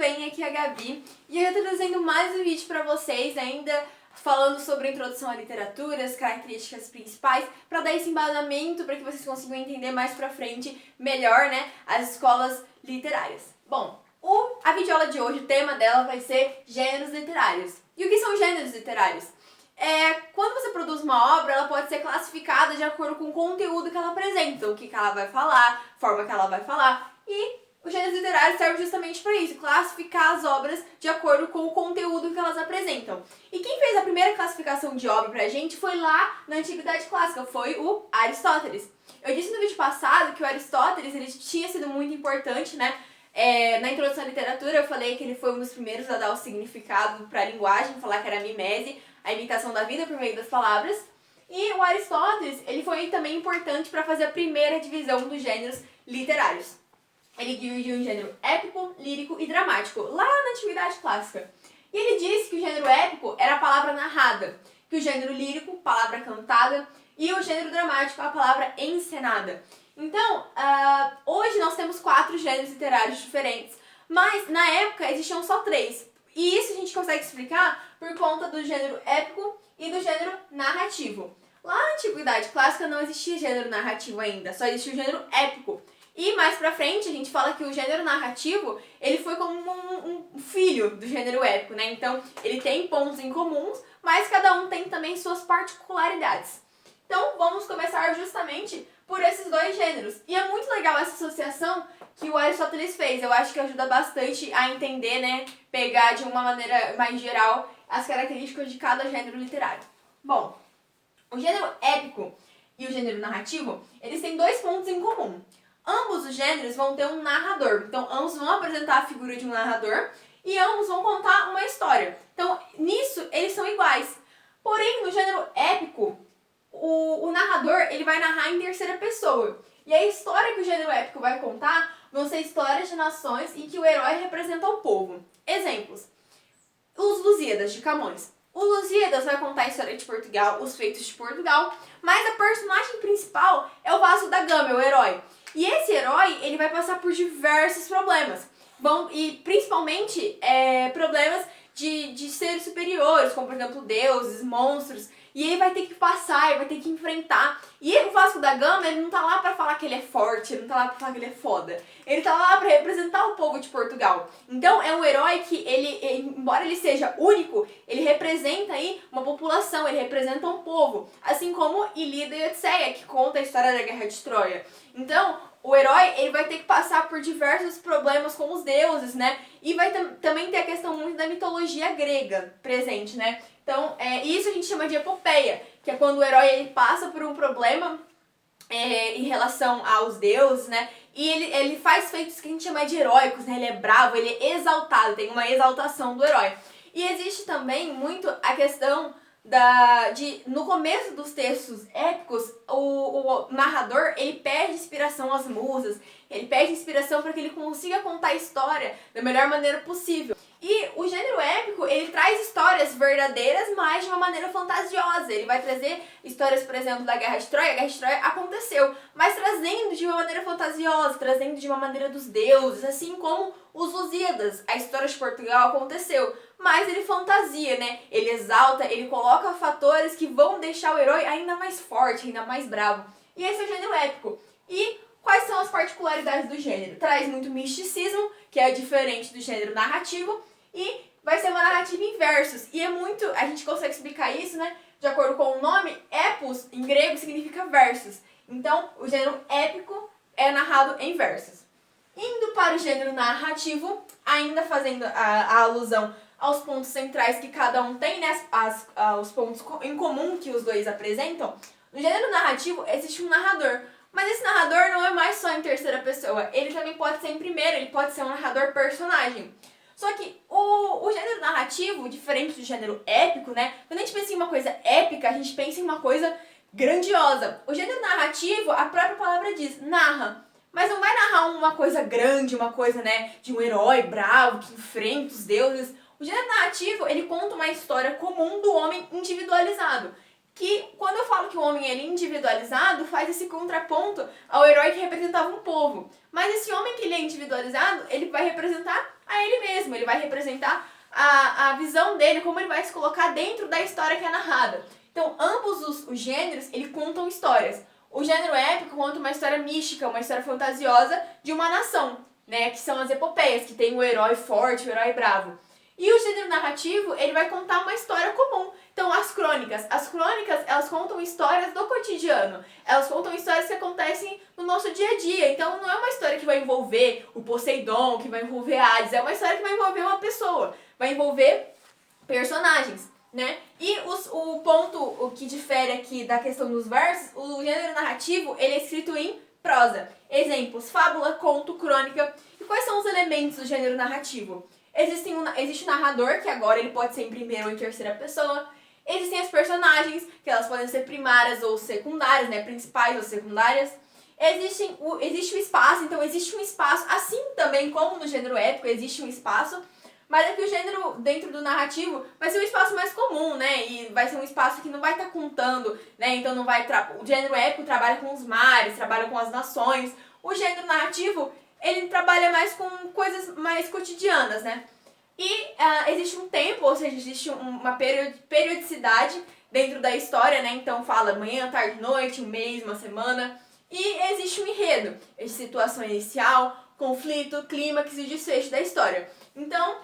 bem? Aqui é a Gabi e eu tô trazendo mais um vídeo pra vocês, ainda falando sobre a introdução à literatura, as características principais, para dar esse embasamento para que vocês consigam entender mais pra frente melhor, né, as escolas literárias. Bom, a videoaula de hoje, o tema dela vai ser gêneros literários. E o que são gêneros literários? Quando você produz uma obra, ela pode ser classificada de acordo com o conteúdo que ela apresenta, o que ela vai falar, a forma que ela vai falar, e os gêneros literários servem justamente para isso, classificar as obras de acordo com o conteúdo que elas apresentam. E quem fez a primeira classificação de obra pra gente foi lá na Antiguidade Clássica, foi o Aristóteles. Eu disse no vídeo passado que o Aristóteles ele tinha sido muito importante, né? Na introdução à literatura eu falei que ele foi um dos primeiros a dar o significado para a linguagem, falar que era a mimese, a imitação da vida por meio das palavras. E o Aristóteles ele foi também importante para fazer a primeira divisão dos gêneros literários. Ele dividiu em gênero épico, lírico e dramático, lá na Antiguidade Clássica. E ele disse que o gênero épico era a palavra narrada, que o gênero lírico, palavra cantada, e o gênero dramático, a palavra encenada. Então, hoje nós temos 4 gêneros literários diferentes, mas na época existiam só 3. E isso a gente consegue explicar por conta do gênero épico e do gênero narrativo. Lá na Antiguidade Clássica não existia gênero narrativo ainda, só existia o gênero épico. E mais pra frente a gente fala que o gênero narrativo, ele foi como um filho do gênero épico, né? Então, ele tem pontos em comuns, mas cada um tem também suas particularidades. Então, vamos começar justamente por esses 2 gêneros. E é muito legal essa associação que o Aristóteles fez. Eu acho que ajuda bastante a entender, né? Pegar de uma maneira mais geral as características de cada gênero literário. Bom, o gênero épico e o gênero narrativo, eles têm 2 pontos em comum. Ambos os gêneros vão ter um narrador, então ambos vão apresentar a figura de um narrador e ambos vão contar uma história. Então, nisso, eles são iguais. Porém, no gênero épico, o narrador ele vai narrar em terceira pessoa. E a história que o gênero épico vai contar vão ser histórias de nações em que o herói representa o povo. Exemplos: os Lusíadas, de Camões. O Lusíadas vai contar a história de Portugal, os feitos de Portugal, mas a personagem principal é o Vasco da Gama, o herói. E esse herói, ele vai passar por diversos problemas. E principalmente problemas de seres superiores, como por exemplo deuses, monstros. E ele vai ter que passar, ele vai ter que enfrentar. E o Vasco da Gama, ele não tá lá pra falar que ele é forte, ele não tá lá pra falar que ele é foda. Ele tá lá pra representar o povo de Portugal. Então é um herói que, embora ele seja único, ele representa aí uma população, ele representa um povo. Assim como Ilíada e Odisseia, que conta a história da Guerra de Troia. Então, o herói ele vai ter que passar por diversos problemas com os deuses, né? E vai também ter a questão muito da mitologia grega presente, né? Então, isso a gente chama de epopeia, que é quando o herói ele passa por um problema em relação aos deuses, né? E ele faz feitos que a gente chama de heróicos, né? Ele é bravo, ele é exaltado, tem uma exaltação do herói. E existe também muito a questão no começo dos textos épicos, o narrador ele pede inspiração às musas, ele pede inspiração para que ele consiga contar a história da melhor maneira possível. E o gênero épico, ele traz histórias verdadeiras, mas de uma maneira fantasiosa. Ele vai trazer histórias, por exemplo, da Guerra de Troia. A Guerra de Troia aconteceu, mas trazendo de uma maneira fantasiosa, trazendo de uma maneira dos deuses, assim como os Lusíadas. A história de Portugal aconteceu, mas ele fantasia, né? Ele exalta, ele coloca fatores que vão deixar o herói ainda mais forte, ainda mais bravo. E esse é o gênero épico. E quais são as particularidades do gênero? Traz muito misticismo, que é diferente do gênero narrativo, e vai ser uma narrativa em versos. E a gente consegue explicar isso, né? De acordo com o nome, epos, em grego, significa versos. Então, o gênero épico é narrado em versos. Indo para o gênero narrativo, ainda fazendo a alusão aos pontos centrais que cada um tem, né? Os pontos em comum que os 2 apresentam. No gênero narrativo, existe um narrador. Mas esse narrador não é mais só em terceira pessoa. Ele também pode ser em primeira, ele pode ser um narrador personagem. Só que o gênero narrativo, diferente do gênero épico, né? Quando a gente pensa em uma coisa épica, a gente pensa em uma coisa grandiosa. O gênero narrativo, a própria palavra diz, narra. Mas não vai narrar uma coisa grande, uma coisa, né, de um herói bravo que enfrenta os deuses. O gênero narrativo, ele conta uma história comum do homem individualizado. que quando eu falo que o homem ele é individualizado, faz esse contraponto ao herói que representava um povo. Mas esse homem que ele é individualizado, ele vai representar a ele mesmo, ele vai representar a visão dele, como ele vai se colocar dentro da história que é narrada. Então, ambos os gêneros, eles contam histórias. O gênero épico conta uma história mística, uma história fantasiosa de uma nação, né, que são as epopeias, que tem o herói forte, o herói bravo. E o gênero narrativo, ele vai contar uma história comum. Então, as crônicas, elas contam histórias do cotidiano. Elas contam histórias que acontecem no nosso dia a dia. Então, não é uma história que vai envolver o Poseidon, que vai envolver Hades. É uma história que vai envolver uma pessoa. Vai envolver personagens, né? E o ponto que difere aqui da questão dos versos, o gênero narrativo, ele é escrito em prosa. Exemplos, fábula, conto, crônica. E quais são os elementos do gênero narrativo? Existe o narrador, que agora ele pode ser em primeira ou em terceira pessoa. Existem as personagens, que elas podem ser primárias ou secundárias, né? Principais ou secundárias. Existe o espaço, então existe um espaço, assim também como no gênero épico, existe um espaço. Mas é que o gênero dentro do narrativo vai ser um espaço mais comum, né? E vai ser um espaço que não vai estar contando, né? Então não vai... O gênero épico trabalha com os mares, trabalha com as nações. O gênero narrativo, ele trabalha mais com coisas mais cotidianas, né? E existe um tempo, ou seja, existe uma periodicidade dentro da história, né? Então fala manhã, tarde, noite, um mês, uma semana. E existe um enredo, situação inicial, conflito, clímax e desfecho da história. Então,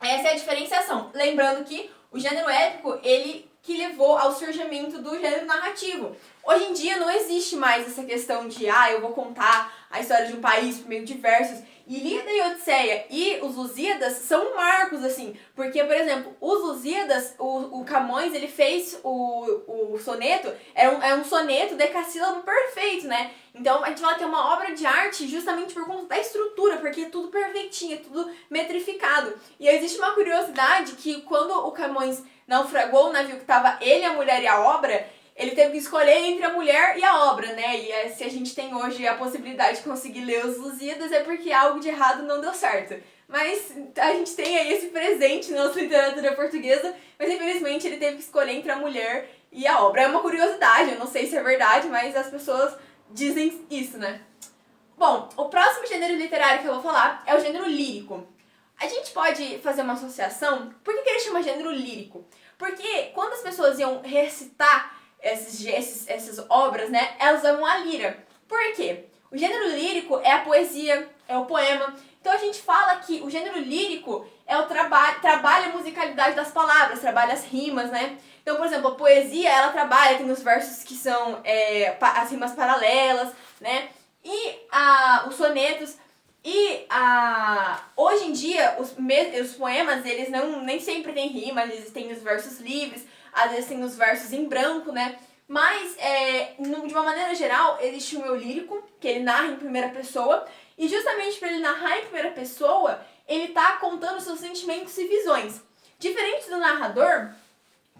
essa é a diferenciação. Lembrando que o gênero épico, ele que levou ao surgimento do gênero narrativo. Hoje em dia não existe mais essa questão de, eu vou contar a história de um país por meio de versos. Ilíada e Odisseia e os Lusíadas são marcos, assim, porque, por exemplo, os Lusíadas, o Camões, ele fez o soneto, é um soneto decassílabo perfeito, né? Então, a gente fala que é uma obra de arte justamente por conta da estrutura, porque é tudo perfeitinho, é tudo metrificado. E existe uma curiosidade que quando o Camões naufragou o navio que tava ele, a mulher e a obra, ele teve que escolher entre a mulher e a obra, né? E se a gente tem hoje a possibilidade de conseguir ler os Lusíadas é porque algo de errado não deu certo. Mas a gente tem aí esse presente na nossa literatura portuguesa, mas infelizmente ele teve que escolher entre a mulher e a obra. É uma curiosidade, eu não sei se é verdade, mas as pessoas dizem isso, né? Bom, o próximo gênero literário que eu vou falar é o gênero lírico. A gente pode fazer uma associação. Por que ele chama gênero lírico? Porque quando as pessoas iam recitar essas obras, né, elas usavam a lira. Por quê? O gênero lírico é a poesia, é o poema. Então a gente fala que o gênero lírico é o trabalha a musicalidade das palavras, trabalha as rimas, né? Então, por exemplo, a poesia, ela trabalha, tem os versos que são as rimas paralelas, né? E os sonetos. E hoje em dia, os poemas, eles nem sempre têm rima, eles têm os versos livres, às vezes tem os versos em branco, né? Mas, de uma maneira geral, existe um eu lírico, que ele narra em primeira pessoa, e justamente para ele narrar em primeira pessoa, ele tá contando seus sentimentos e visões. Diferente do narrador,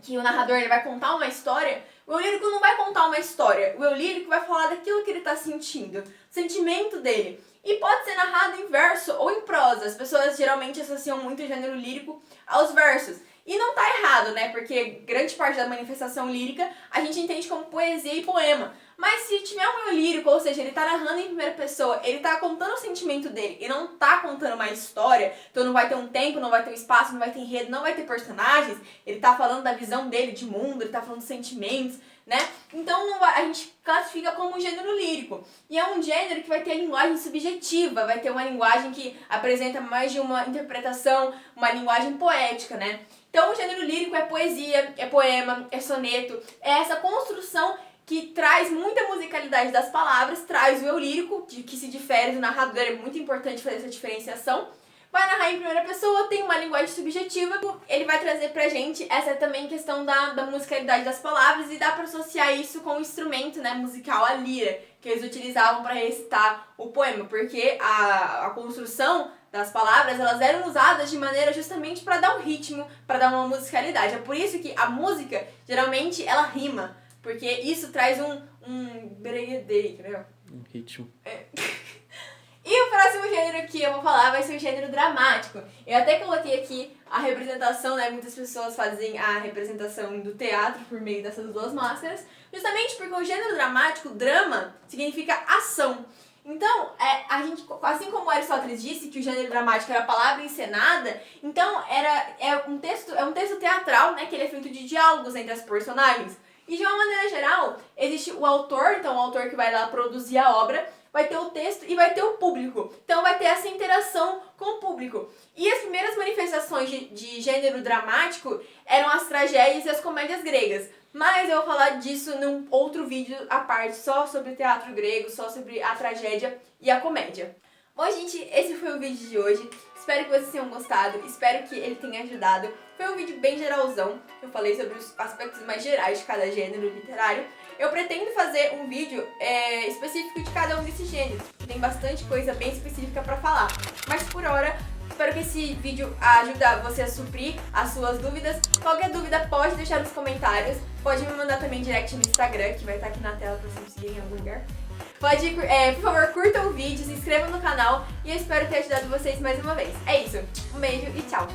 que o narrador ele vai contar uma história, o eu lírico não vai contar uma história, o eu lírico vai falar daquilo que ele tá sentindo, o sentimento dele. E pode ser narrado em verso ou em prosa. As pessoas geralmente associam muito o gênero lírico aos versos. E não tá errado, né? Porque grande parte da manifestação lírica a gente entende como poesia e poema. Mas se tiver um eu lírico, ou seja, ele tá narrando em primeira pessoa, ele tá contando o sentimento dele e não tá contando uma história, então não vai ter um tempo, não vai ter um espaço, não vai ter enredo, não vai ter personagens, ele tá falando da visão dele de mundo, ele tá falando dos sentimentos, né? Então a gente classifica como um gênero lírico. E é um gênero que vai ter a linguagem subjetiva, vai ter uma linguagem que apresenta mais de uma interpretação, uma linguagem poética, né? Então o gênero lírico é poesia, é poema, é soneto, é essa construção que traz muita musicalidade das palavras, traz o eu lírico, que se difere do narrador, é muito importante fazer essa diferenciação. Vai narrar em primeira pessoa, tem uma linguagem subjetiva, ele vai trazer pra gente essa também questão da musicalidade das palavras e dá pra associar isso com o instrumento, né, musical, a lira, que eles utilizavam para recitar o poema, porque a construção das palavras, elas eram usadas de maneira justamente para dar um ritmo, para dar uma musicalidade. É por isso que a música, geralmente, ela rima, porque isso traz um breguedei, entendeu? Um ritmo. E o próximo gênero que eu vou falar vai ser o gênero dramático. Eu até coloquei aqui a representação, né? Muitas pessoas fazem a representação do teatro por meio dessas duas máscaras, justamente porque o gênero dramático, drama, significa ação. Então, a gente, assim como Aristóteles disse que o gênero dramático era a palavra encenada, então é um texto teatral, né? Que ele é feito de diálogos entre as personagens. E de uma maneira geral, existe o autor, então o autor que vai lá produzir a obra, vai ter o texto e vai ter o público. Então vai ter essa interação com o público. E as primeiras manifestações de gênero dramático eram as tragédias e as comédias gregas. Mas eu vou falar disso num outro vídeo à parte, só sobre o teatro grego, só sobre a tragédia e a comédia. Bom, gente, esse foi o vídeo de hoje. Espero que vocês tenham gostado, espero que ele tenha ajudado. Foi um vídeo bem geralzão, eu falei sobre os aspectos mais gerais de cada gênero literário. Eu pretendo fazer um vídeo específico de cada um desses gêneros, tem bastante coisa bem específica pra falar. Mas por hora, espero que esse vídeo ajude você a suprir as suas dúvidas. Qualquer dúvida pode deixar nos comentários, pode me mandar também direct no Instagram, que vai estar aqui na tela pra você me seguir em algum lugar. Pode, por favor, curtam o vídeo, se inscrevam no canal e eu espero ter ajudado vocês mais uma vez. É isso, um beijo e tchau!